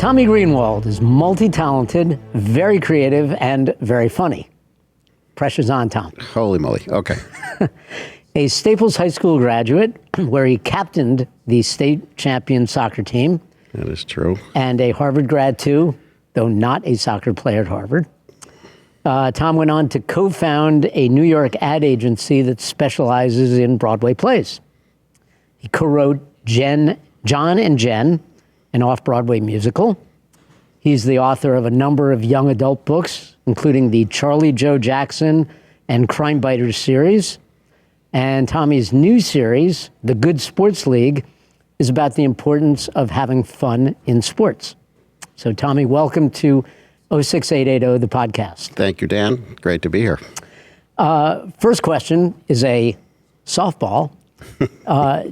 Tommy Greenwald is multi-talented, very creative, and very funny. Pressure's on, Tom. Holy moly. Okay. A Staples High School graduate, where he captained the state champion soccer team. That is true. And a Harvard grad, too, though not a soccer player at Harvard. Tom went on to co-found a New York ad agency that specializes in Broadway plays. He co-wrote John and Jen, an off-Broadway musical. He's the author of a number of young adult books, including the Charlie Joe Jackson and Crime Biters series. And Tommy's new series, The Good Sports League, is about the importance of having fun in sports. So, Tommy, welcome to 06880, the podcast. Thank you, Dan. Great to be here. First question is a softball.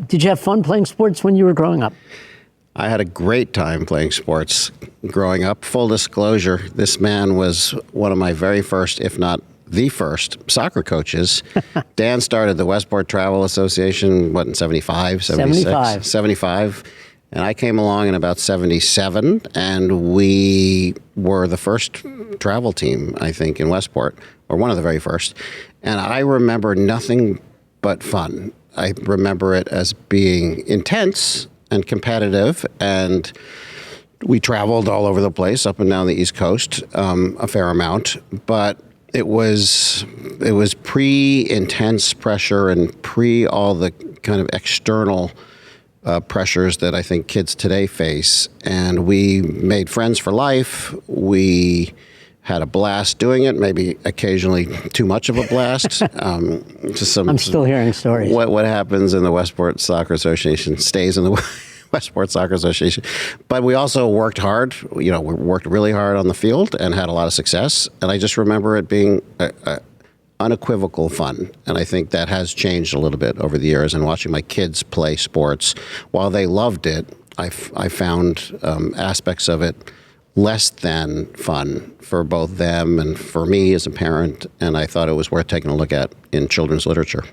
Did you have fun playing sports when you were growing up? I had a great time playing sports growing up. Full disclosure, this man was one of my very first, if not the first, soccer coaches. Dan started the Westport Travel Association, in 75, 76? 75. And I came along in about 77, and we were the first travel team, I think, in Westport, or one of the very first. And I remember nothing but fun. I remember it as being intense and competitive, and we traveled all over the place, up and down the East Coast, a fair amount. But it was pre-intense pressure and pre all the kind of external pressures that I think kids today face. And we made friends for life. We had a blast doing it, maybe occasionally too much of a blast. I'm still hearing stories. What happens in the Westport Soccer Association stays in the Westport Soccer Association. But we also worked hard. We worked really hard on the field and had a lot of success. And I just remember it being unequivocal fun. And I think that has changed a little bit over the years. And watching my kids play sports, while they loved it, I found aspects of it less than fun for both them and for me as a parent, and I thought it was worth taking a look at in children's literature.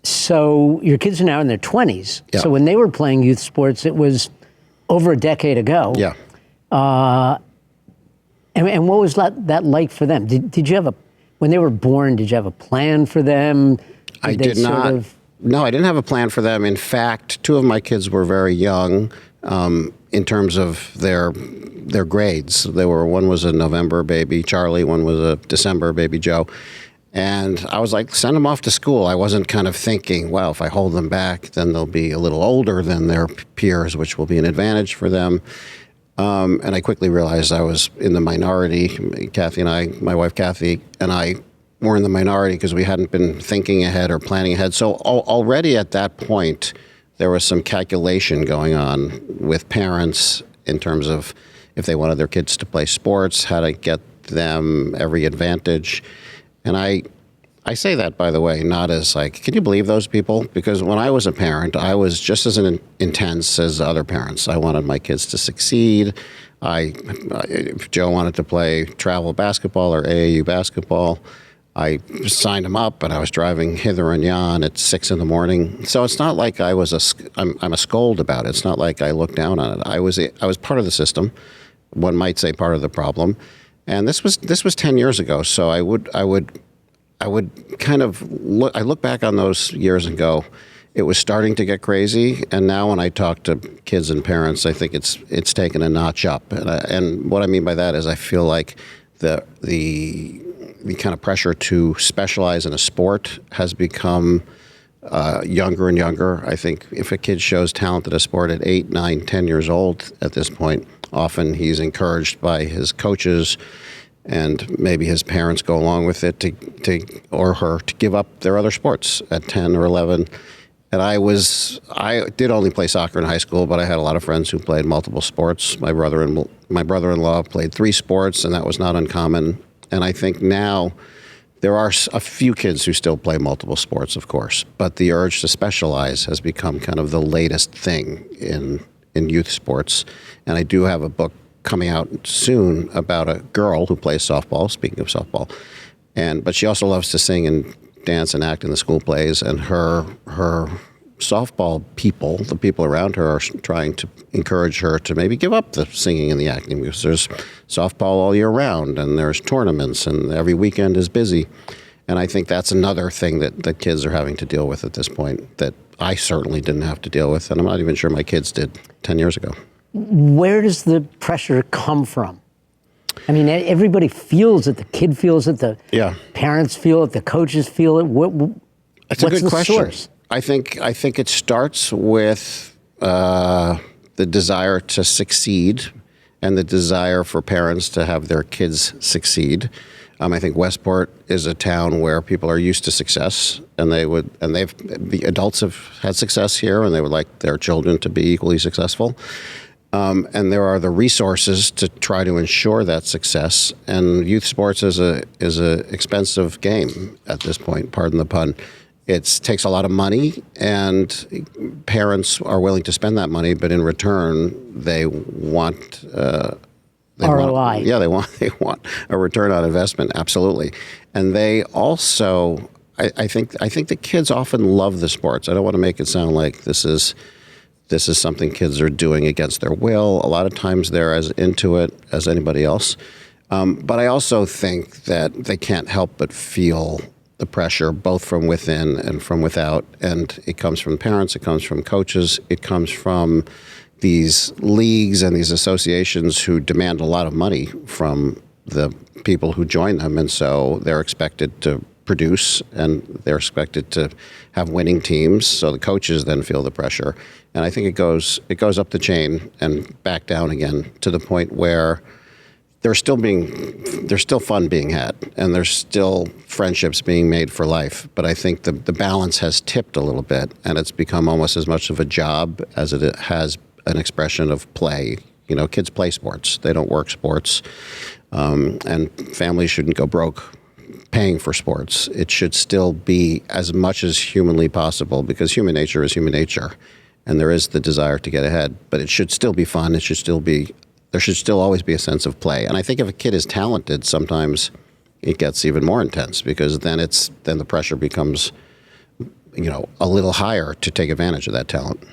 So your kids are now in their 20s. Yeah. So when they were playing youth sports, it was over a decade ago. Yeah. And what was that like for them? Did you have when they were born, did you have a plan for them? I did not. No, I didn't have a plan for them. In fact, two of my kids were very young. In terms of their grades. One was a November baby, Charlie, one was a December baby, Joe. And I was like, send them off to school. I wasn't kind of thinking, well, if I hold them back, then they'll be a little older than their peers, which will be an advantage for them. And I quickly realized I was in the minority. Kathy and I, my wife Kathy, and I were in the minority because we hadn't been thinking ahead or planning ahead. So already at that point, there was some calculation going on with parents in terms of if they wanted their kids to play sports, how to get them every advantage. And I say that, by the way, not as like, can you believe those people? Because when I was a parent, I was just as intense as other parents. I wanted my kids to succeed. If Joe wanted to play travel basketball or AAU basketball, I signed him up, and I was driving hither and yon at 6 a.m. So it's not like I'm a scold about it. It's not like I looked down on it. I was part of the system. One might say part of the problem. And this was 10 years ago. So I would kind of look back on those years and go, it was starting to get crazy. And now when I talk to kids and parents, I think it's taken a notch up. And what I mean by that is I feel like the kind of pressure to specialize in a sport has become younger and younger. I think if a kid shows talent at a sport at 8, 9, 10 years old at this point, often he's encouraged by his coaches and maybe his parents go along with it or her to give up their other sports at 10 or 11. And I did only play soccer in high school, but I had a lot of friends who played multiple sports. My brother-in-law played 3 sports, and that was not uncommon. And I think now there are a few kids who still play multiple sports, of course, but the urge to specialize has become kind of the latest thing in youth sports. And I do have a book coming out soon about a girl who plays softball, speaking of softball, but she also loves to sing and dance and act in the school plays, and her softball people, the people around her, are trying to encourage her to maybe give up the singing and the acting, because there's softball all year round, and there's tournaments, and every weekend is busy. And I think that's another thing that kids are having to deal with at this point that I certainly didn't have to deal with, and I'm not even sure my kids did 10 years ago. Where does the pressure come from? I mean, everybody feels it. The kid feels it. The parents feel it. The coaches feel it. That's a good question. Source? I think it starts with the desire to succeed and the desire for parents to have their kids succeed. I think Westport is a town where people are used to success, and the adults have had success here, and they would like their children to be equally successful. And there are the resources to try to ensure that success. And youth sports is a expensive game at this point. Pardon the pun. It takes a lot of money, and parents are willing to spend that money, but in return, they want ROI. They want a return on investment. Absolutely, and they also, I think the kids often love the sports. I don't want to make it sound like this is something kids are doing against their will. A lot of times they're as into it as anybody else. But I also think that they can't help but feel the pressure, both from within and from without. And it comes from parents, it comes from coaches, it comes from these leagues and these associations who demand a lot of money from the people who join them. And so they're expected to produce, and they're expected to have winning teams. So the coaches then feel the pressure. And I think it goes up the chain and back down again to the point where there's still fun being had, and there's still friendships being made for life. But I think the balance has tipped a little bit, and it's become almost as much of a job as it has an expression of play. You know, kids play sports; they don't work sports, and families shouldn't go broke paying for sports. It should still be as much as humanly possible, because human nature is human nature, and there is the desire to get ahead. But it should still be fun. There should still always be a sense of play. And I think if a kid is talented, sometimes it gets even more intense, because then the pressure becomes, a little higher to take advantage of that talent.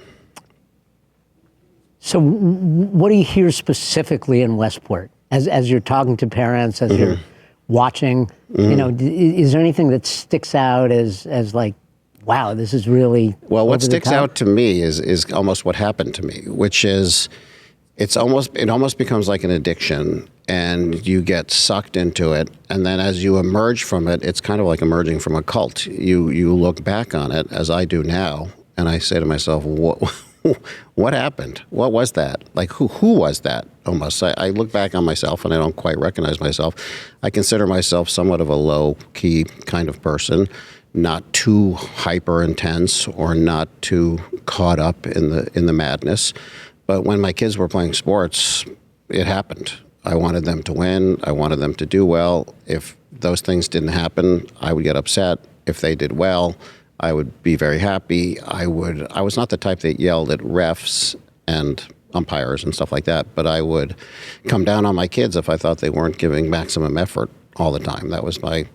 So what do you hear specifically in Westport as you're talking to parents, as you're watching? Is there anything that sticks out as like, wow, this is really well? What sticks out to me is almost what happened to me, which is it almost becomes like an addiction, and you get sucked into it. And then as you emerge from it, it's kind of like emerging from a cult. You look back on it, as I do now, and I say to myself, what happened? What was that? Like, who was that? Almost. I look back on myself, and I don't quite recognize myself. I consider myself somewhat of a low-key kind of person, not too hyper intense or not too caught up in the madness. But when my kids were playing sports, it happened. I wanted them to win. I wanted them to do well. If those things didn't happen, I would get upset. If they did well, I would be very happy. I was not the type that yelled at refs and umpires and stuff like that, but I would come down on my kids if I thought they weren't giving maximum effort all the time. That was my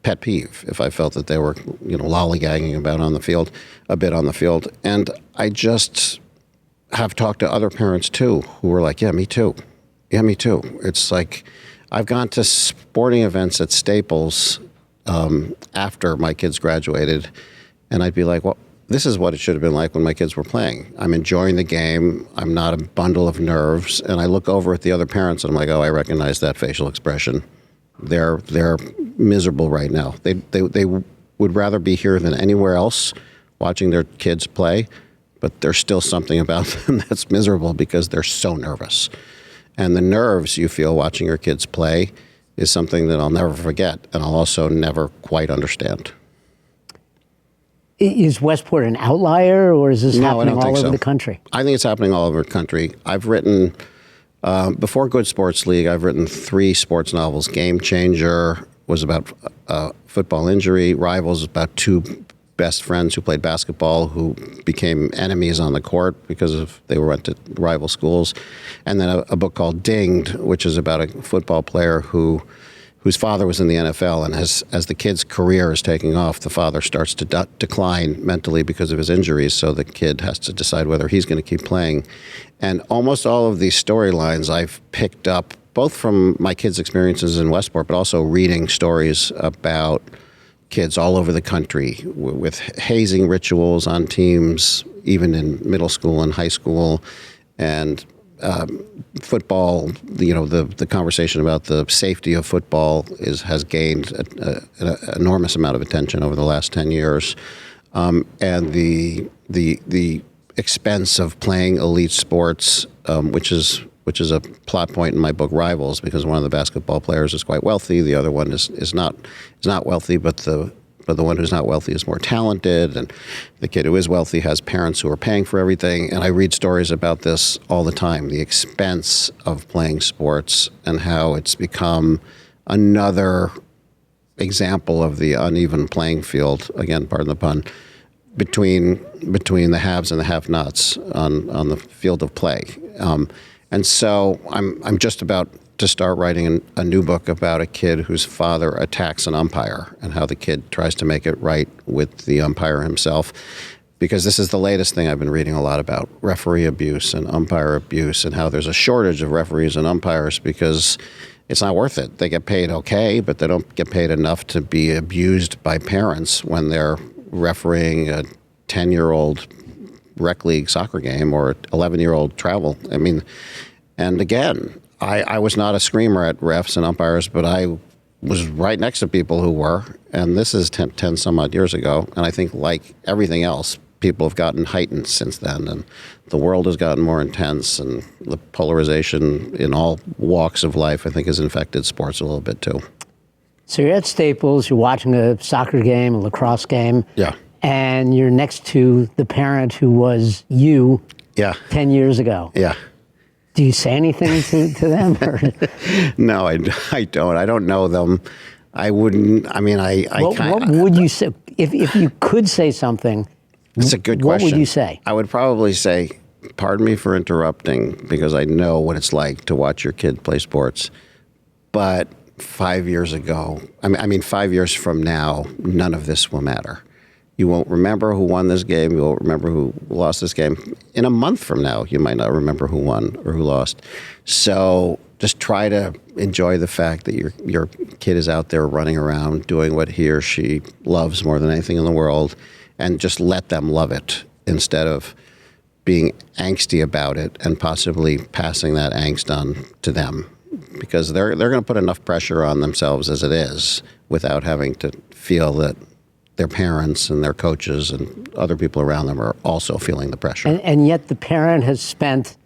pet peeve, if I felt that they were, lollygagging a bit on the field. And I just have talked to other parents too, who were like, yeah, me too. Yeah, me too. It's like, I've gone to sporting events at Staples after my kids graduated, and I'd be like, well, this is what it should have been like when my kids were playing. I'm enjoying the game. I'm not a bundle of nerves. And I look over at the other parents, and I'm like, oh, I recognize that facial expression. They're miserable right now. They would rather be here than anywhere else watching their kids play, but there's still something about them that's miserable because they're so nervous. And the nerves you feel watching your kids play is something that I'll never forget, and I'll also never quite understand. Is Westport an outlier, or is this happening all over the country? I think it's happening all over the country. I've written, before Good Sports League, I've written 3 sports novels. Game Changer was about football injury. Rivals, about 2 best friends who played basketball who became enemies on the court because they went to rival schools. And then a book called Dinged, which is about a football player who whose father was in the NFL, and as the kid's career is taking off, the father starts to decline mentally because of his injuries, so the kid has to decide whether he's going to keep playing. And almost all of these storylines I've picked up, both from my kids' experiences in Westport, but also reading stories about kids all over the country with hazing rituals on teams, even in middle school and high school, and football. The conversation about the safety of football has gained an enormous amount of attention over the last 10 years, and the expense of playing elite sports, which is a plot point in my book Rivals, because one of the basketball players is quite wealthy, the other one is not wealthy, but the one who's not wealthy is more talented, and the kid who is wealthy has parents who are paying for everything. And I read stories about this all the time, the expense of playing sports and how it's become another example of the uneven playing field, again, pardon the pun, between the haves and the have-nots on the field of play. And so I'm just about to start writing a new book about a kid whose father attacks an umpire and how the kid tries to make it right with the umpire himself. Because this is the latest thing I've been reading a lot about, referee abuse and umpire abuse, and how there's a shortage of referees and umpires because it's not worth it. They get paid okay, but they don't get paid enough to be abused by parents when they're refereeing a 10-year-old rec league soccer game or 11-year-old travel. I mean, and again, I was not a screamer at refs and umpires, but I was right next to people who were, and this is 10 some odd years ago. And I think, like everything else, people have gotten heightened since then, and the world has gotten more intense, and the polarization in all walks of life, I think, has infected sports a little bit too. So you're at Staples, you're watching a soccer game, a lacrosse game, yeah, and you're next to the parent who was you 10 years ago. Yeah. Do you say anything to them? Or? No, I don't. I don't know them. I wouldn't. I mean, what would you say if you could say something? It's a good question. What would you say? I would probably say, pardon me for interrupting, because I know what it's like to watch your kid play sports. But 5 years ago, I mean, 5 years from now, none of this will matter. You won't remember who won this game. You won't remember who lost this game. In a month from now, you might not remember who won or who lost. So just try to enjoy the fact that your kid is out there running around doing what he or she loves more than anything in the world, and just let them love it instead of being angsty about it and possibly passing that angst on to them, because they're going to put enough pressure on themselves as it is without having to feel that their parents and their coaches and other people around them are also feeling the pressure. And yet the parent has spent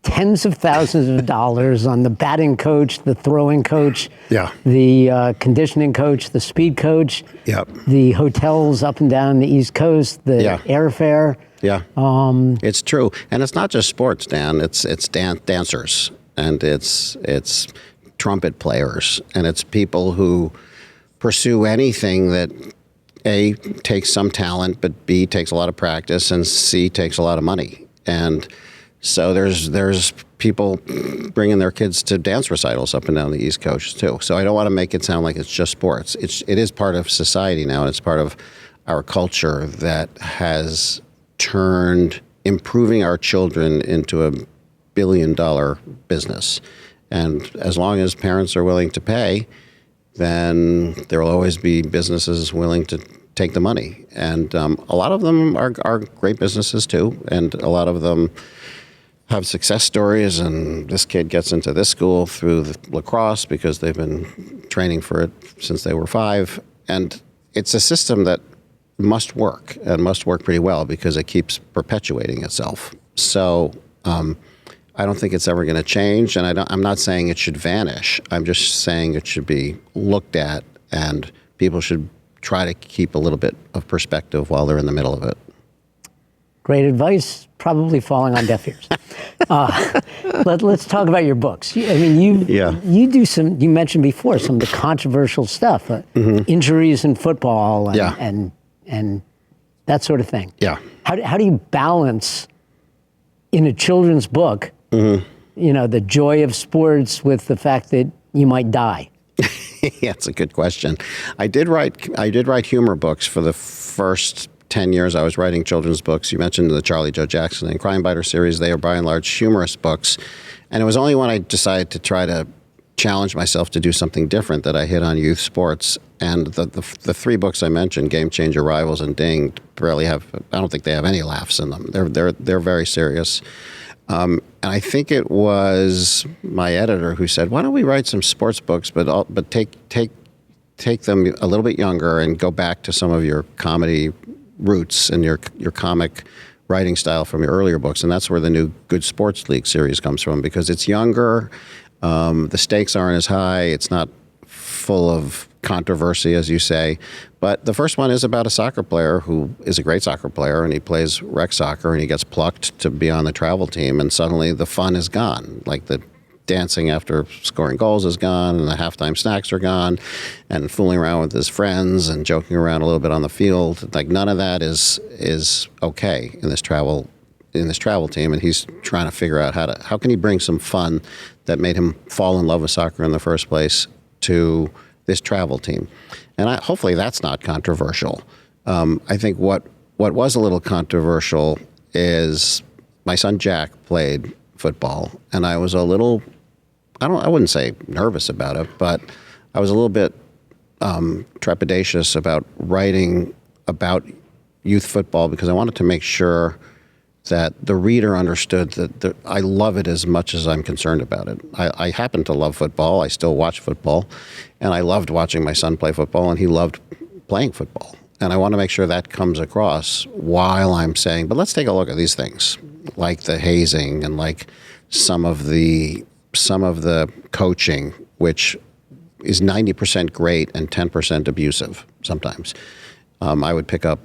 tens of thousands of dollars on the batting coach, the throwing coach, the conditioning coach, the speed coach, the hotels up and down the East Coast, the airfare. Yeah, it's true. And it's not just sports, Dan. It's dancers, and it's trumpet players, and it's people who pursue anything that A, takes some talent, but B, takes a lot of practice, and C, takes a lot of money. And so there's people bringing their kids to dance recitals up and down the East Coast too. So I don't want to make it sound like it's just sports. It is part of society now, and it's part of our culture that has turned improving our children into a billion-dollar business. And as long as parents are willing to pay, then there will always be businesses willing to take the money. And a lot of them are great businesses too, and a lot of them have success stories, and this kid gets into this school through the lacrosse because they've been training for it since they were 5. And it's a system that must work, and must work pretty well, because it keeps perpetuating itself. So I don't think it's ever going to change, and I'm not saying it should vanish. I'm just saying it should be looked at, and people should try to keep a little bit of perspective while they're in the middle of it. Great advice, probably falling on deaf ears. Let's talk about your books. I mean, you do some, you mentioned before, some of the controversial stuff, injuries in football and that sort of thing. Yeah. How do you balance in a children's book, you know, the joy of sports with the fact that you might die? Yeah, it's a good question. I did write humor books for the first 10 years I was writing children's books. You mentioned the Charlie Joe Jackson and Crime Biter series. They are by and large humorous books. And it was only when I decided to try to challenge myself to do something different that I hit on youth sports. And the three books I mentioned, Game Changer, Rivals, and Ding, barely have, I don't think they have any laughs in them. They're very serious. And I think it was my editor who said, "Why don't we write some sports books, but take them a little bit younger and go back to some of your comedy roots and your comic writing style from your earlier books." And that's where the new Good Sports League series comes from, because it's younger, the stakes aren't as high, it's not full of controversy, as you say. But the first one is about a soccer player who is a great soccer player, and he plays rec soccer, and he gets plucked to be on the travel team, and suddenly the fun is gone. Like the dancing after scoring goals is gone, and the halftime snacks are gone, and fooling around with his friends and joking around a little bit on the field. Like none of that is okay in this travel team, and he's trying to figure out how can he bring some fun that made him fall in love with soccer in the first place to this travel team. And hopefully that's not controversial. I think what was a little controversial is my son Jack played football, and I was a little, I wouldn't say nervous about it, but I was a little bit trepidatious about writing about youth football, because I wanted to make sure that the reader understood that I love it as much as I'm concerned about it. I happen to love football. I still watch football, and I loved watching my son play football, and he loved playing football. And I want to make sure that comes across while I'm saying, but let's take a look at these things, like the hazing and like some of the coaching, which is 90% great and 10% abusive sometimes. I would pick up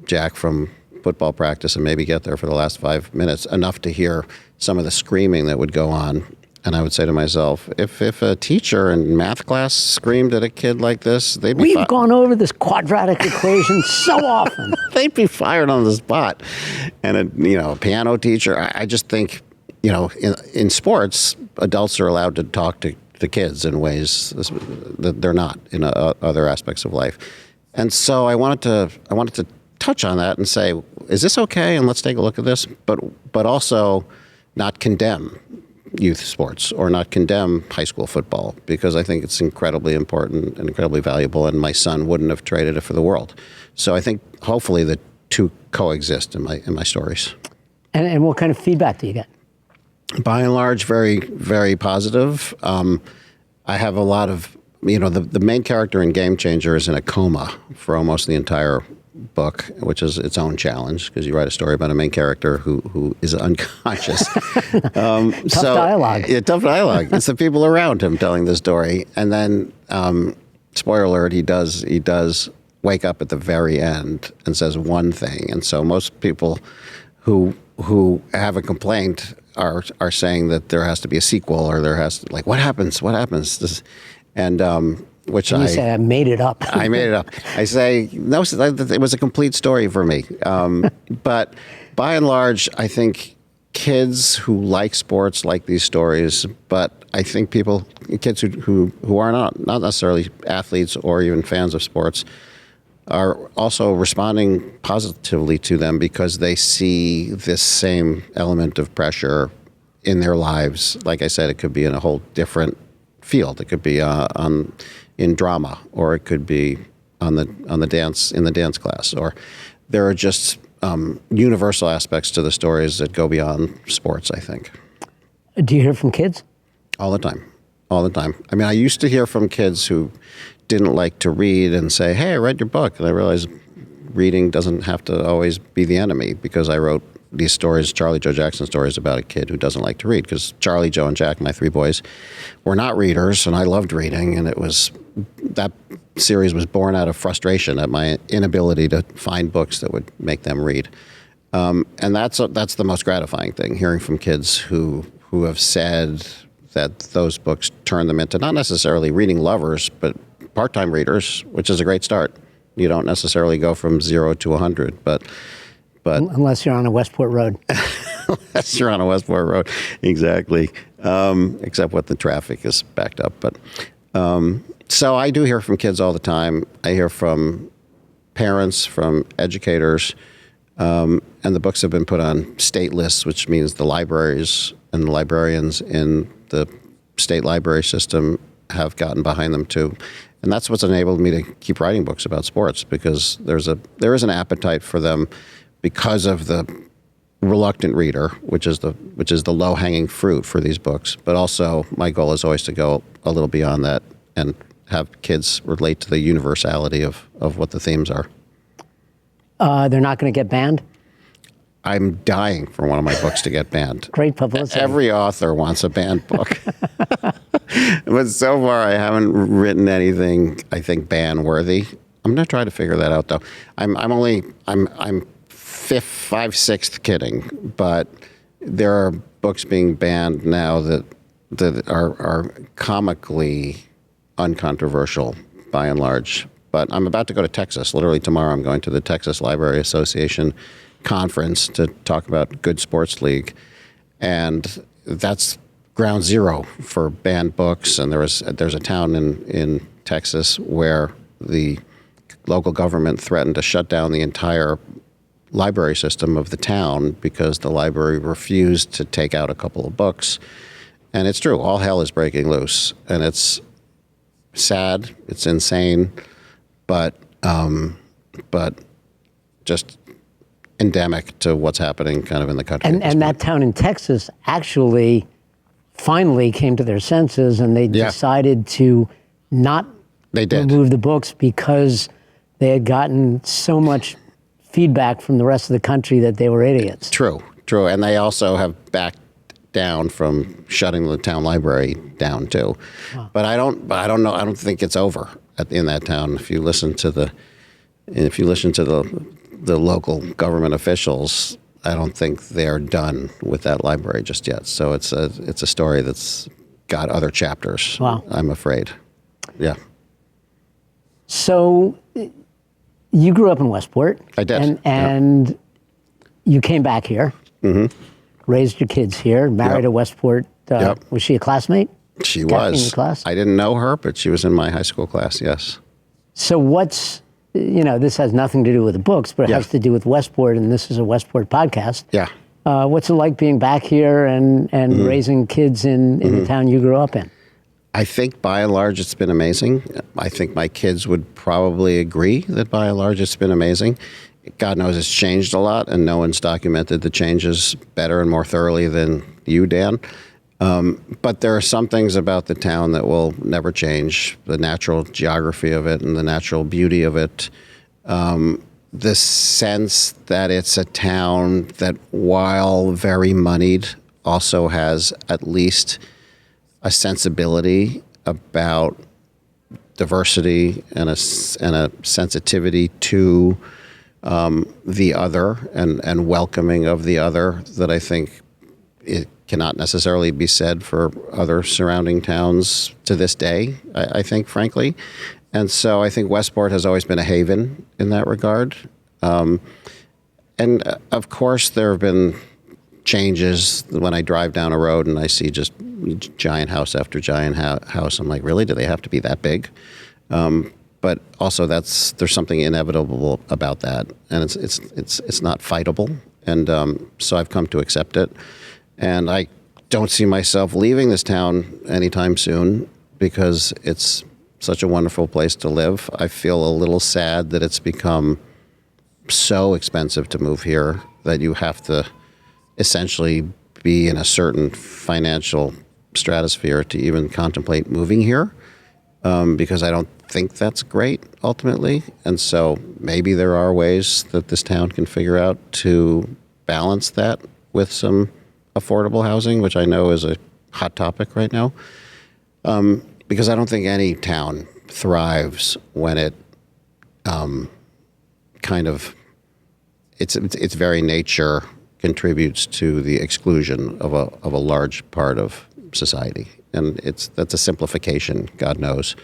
Jack from football practice and maybe get there for the last 5 minutes, enough to hear some of the screaming that would go on. And I would say to myself, if a teacher in math class screamed at a kid like this, they'd be We've gone over this quadratic equation so often. They'd be fired on the spot. And a piano teacher, I just think, in sports, adults are allowed to talk to kids in ways that they're not in other aspects of life. And so I wanted to touch on that and say, is this okay? And let's take a look at this, but also not condemn youth sports or not condemn high school football, because I think it's incredibly important and incredibly valuable, and my son wouldn't have traded it for the world. So I think hopefully the two coexist in my stories. And what kind of feedback do you get? By and large, very, very positive. I have a lot of, the main character in Game Changer is in a coma for almost the entire book, which is its own challenge, because you write a story about a main character who is unconscious. Tough dialogue. Yeah, tough dialogue. It's the people around him telling the story. And then, spoiler alert, he does wake up at the very end and says one thing. And so most people who have a complaint are saying that there has to be a sequel, or there has to, like, what happens? Which you say, I made it up. I made it up. I say, no, it was a complete story for me. But by and large, I think kids who like sports like these stories, but I think kids who are not necessarily athletes or even fans of sports, are also responding positively to them, because they see this same element of pressure in their lives. Like I said, it could be in a whole different field. It could be in drama, or it could be in the dance class, or there are just universal aspects to the stories that go beyond sports, I think. Do you hear from kids? All the time. I mean, I used to hear from kids who didn't like to read and say, hey, I read your book. And I realized reading doesn't have to always be the enemy, because I wrote these stories, Charlie Joe Jackson stories, about a kid who doesn't like to read, because Charlie, Joe, and Jack, my three boys, were not readers, and I loved reading, and that series was born out of frustration at my inability to find books that would make them read. And that's the most gratifying thing, hearing from kids who have said that those books turn them into not necessarily reading lovers, but part-time readers, which is a great start. You don't necessarily go from 0 to 100, but unless you're on a Westport road. Unless you're on a Westport road, exactly. except when the traffic is backed up. But so I do hear from kids all the time. I hear from parents, from educators, and the books have been put on state lists, which means the libraries and the librarians in the state library system have gotten behind them too. And that's what's enabled me to keep writing books about sports, because there is an appetite for them because of the reluctant reader, which is the low-hanging fruit for these books. But also, my goal is always to go a little beyond that and have kids relate to the universality of what the themes are. They're not going to get banned? I'm dying for one of my books to get banned. Great publicity. Every author wants a banned book. But so far, I haven't written anything, I think, ban-worthy. I'm going to try to figure that out, though. I'm fifth, kidding, but there are books being banned now that are comically uncontroversial by and large. But I'm about to go to Texas. Literally tomorrow, I'm going to the Texas Library Association conference to talk about Good Sports League, and that's ground zero for banned books. And there's a town in Texas where the local government threatened to shut down the entire library system of the town because the library refused to take out a couple of books. And it's true, all hell is breaking loose, and it's sad, it's insane, but just endemic to what's happening kind of in the country. And that town in Texas actually finally came to their senses, and they decided to not remove the books because they had gotten so much feedback from the rest of the country that they were idiots. True. And they also have backed down from shutting the town library down too. Wow. But I don't know. I don't think it's over in that town. If you listen to the local government officials, I don't think they're done with that library just yet. So it's a story that's got other chapters. Wow. I'm afraid. Yeah. So you grew up in Westport. I did. And you came back here, raised your kids here, married a Westport. Was she a classmate? She was. In your class? I didn't know her, but she was in my high school class, yes. So this has nothing to do with the books, but it has to do with Westport, and this is a Westport podcast. Yeah. What's it like being back here and raising kids in the town you grew up in? I think by and large it's been amazing. I think my kids would probably agree that by and large it's been amazing. God knows it's changed a lot, and no one's documented the changes better and more thoroughly than you, Dan. But there are some things about the town that will never change. The natural geography of it and the natural beauty of it. The sense that it's a town that, while very moneyed, also has at least a sensibility about diversity and a sensitivity to the other and welcoming of the other that I think it cannot necessarily be said for other surrounding towns to this day, I think, frankly. And so I think Westport has always been a haven in that regard. And of course, there have been changes when I drive down a road and I see just giant house after giant house. I'm like, really? Do they have to be that big? But also, there's something inevitable about that, and it's not fightable. And so I've come to accept it. And I don't see myself leaving this town anytime soon because it's such a wonderful place to live. I feel a little sad that it's become so expensive to move here that you have to essentially be in a certain financial stratosphere to even contemplate moving here, because I don't think that's great ultimately. And so maybe there are ways that this town can figure out to balance that with some affordable housing, which I know is a hot topic right now, because I don't think any town thrives when it its very nature contributes to the exclusion of a large part of society. And that's a simplification, God knows,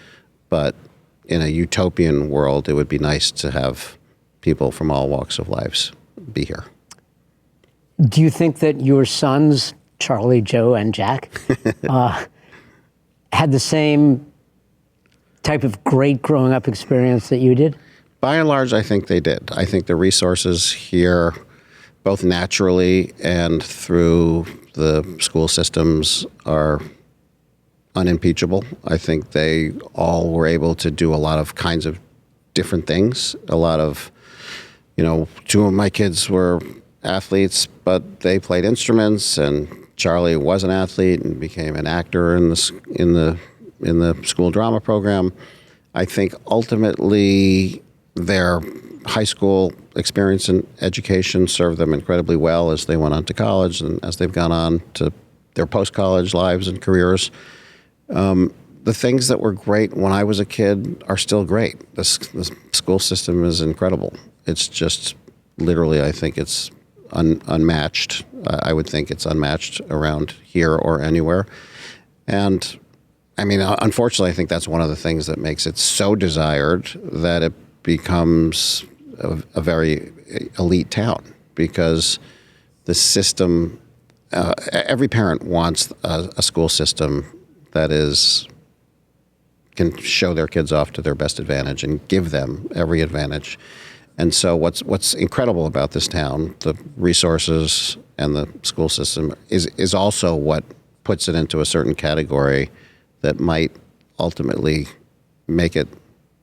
but in a utopian world, it would be nice to have people from all walks of lives be here. Do you think that your sons Charlie, Joe, and Jack, had the same type of great growing up experience that you did? By and large, I think they did. I think the resources here, both naturally and through the school systems, are unimpeachable. I think they all were able to do a lot of kinds of different things. A lot of, two of my kids were athletes, but they played instruments, and Charlie was an athlete and became an actor in the school drama program. I think ultimately their high school experience and education served them incredibly well as they went on to college and as they've gone on to their post-college lives and careers. The things that were great when I was a kid are still great. The school system is incredible. It's just literally, I think it's unmatched. I would think it's unmatched around here or anywhere. And I mean, unfortunately, I think that's one of the things that makes it so desired that it becomes a very elite town, because the system, every parent wants a school system that can show their kids off to their best advantage and give them every advantage. And so what's incredible about this town, the resources and the school system, is also what puts it into a certain category that might ultimately make it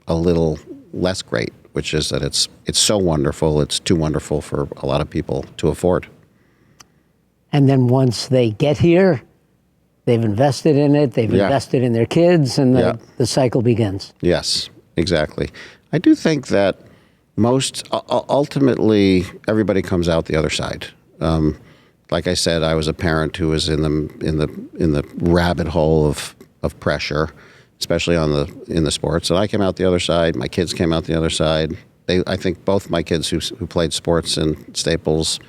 a little less great, which is that it's so wonderful, it's too wonderful for a lot of people to afford. And then once they get here, they've invested in it, they've invested in their kids, and the cycle begins. Yes, exactly. I do think that ultimately, everybody comes out the other side. Like I said, I was a parent who was in the rabbit hole of pressure, especially in the sports. And I came out the other side. My kids came out the other side. I think both my kids who played sports in Staples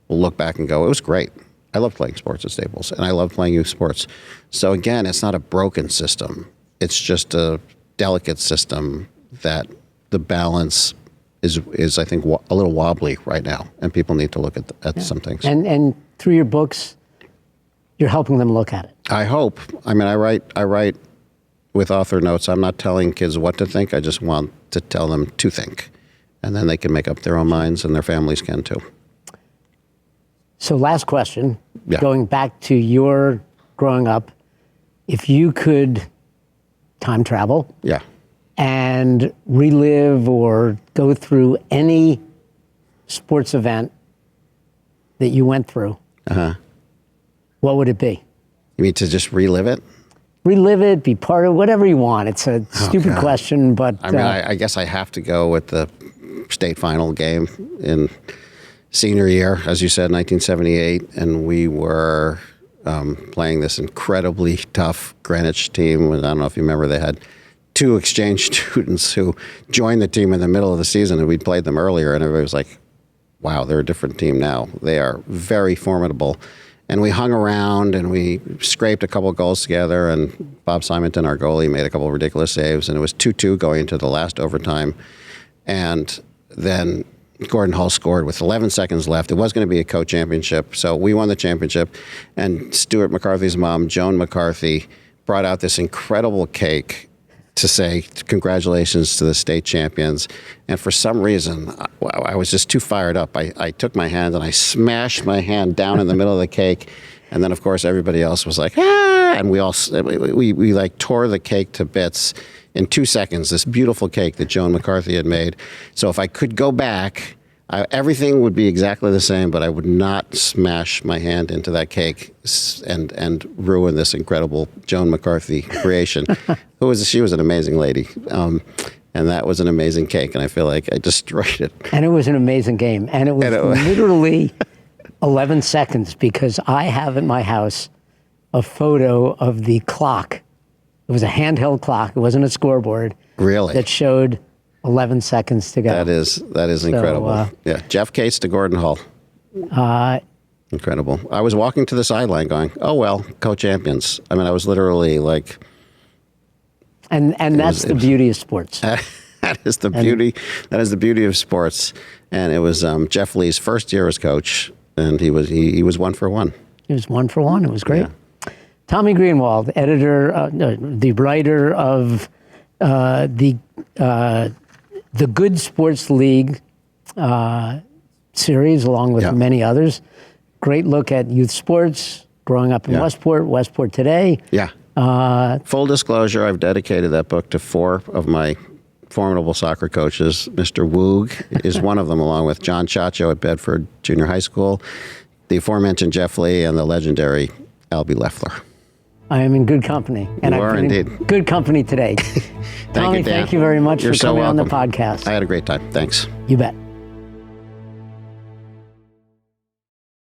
will look back and go, it was great. I loved playing sports at Staples, and I loved playing youth sports. So again, it's not a broken system. It's just a delicate system that the balance is I think a little wobbly right now, and people need to look at some things. And through your books, you're helping them look at it. I hope. I mean, I write with author notes. I'm not telling kids what to think. I just want to tell them to think, and then they can make up their own minds, and their families can too. So last question, going back to your growing up, if you could time travel and relive or go through any sports event that you went through, what would it be? You mean to just relive it? Relive it, be part of whatever you want. It's a stupid question, but... I mean, I guess I have to go with the state final game in senior year, as you said, 1978, and we were playing this incredibly tough Greenwich team. I don't know if you remember, they had 2 exchange students who joined the team in the middle of the season, and we'd played them earlier, and everybody was like, wow, they're a different team now. They are very formidable. And we hung around, and we scraped a couple of goals together, and Bob Simonton, our goalie, made a couple of ridiculous saves, and it was 2-2 going into the last overtime. And then Gordon Hull scored with 11 seconds left. It was going to be a co-championship, so we won the championship. And Stuart McCarthy's mom, Joan McCarthy, brought out this incredible cake to say congratulations to the state champions. And for some reason, I was just too fired up. I took my hand and I smashed my hand down in the middle of the cake. And then, of course, everybody else was like, ah! And we like tore the cake to bits in 2 seconds, this beautiful cake that Joan McCarthy had made. So if I could go back, everything would be exactly the same, but I would not smash my hand into that cake and ruin this incredible Joan McCarthy creation. She was an amazing lady. And that was an amazing cake, and I feel like I destroyed it. And it was an amazing game. And it was literally 11 seconds, because I have in my house a photo of the clock. It was a handheld clock. It wasn't a scoreboard. Really? That showed 11 seconds to go. That is incredible. Jeff Cates to Gordon Hull. Incredible. I was walking to the sideline going, oh, well, co-champions. I mean, I was literally like... And that's the beauty of sports. That is the beauty. That is the beauty of sports. And it was Jeff Lee's first year as coach, and he was 1 for 1. It was 1 for 1. It was great. Tommy Greenwald, editor, the writer of the Good Sports League series, along with many others. Great look at youth sports, growing up in Westport, Westport today. Yeah. Full disclosure, I've dedicated that book to 4 of my formidable soccer coaches. Mr. Woog is one of them, along with John Chacho at Bedford Junior High School, the aforementioned Jeff Lee, and the legendary Albie Leffler. I am in good company. And You are I've been indeed. in good company today. Tommy, you, Dan. thank you very much You're for so coming on the welcome. podcast. I had a great time. Thanks. You bet.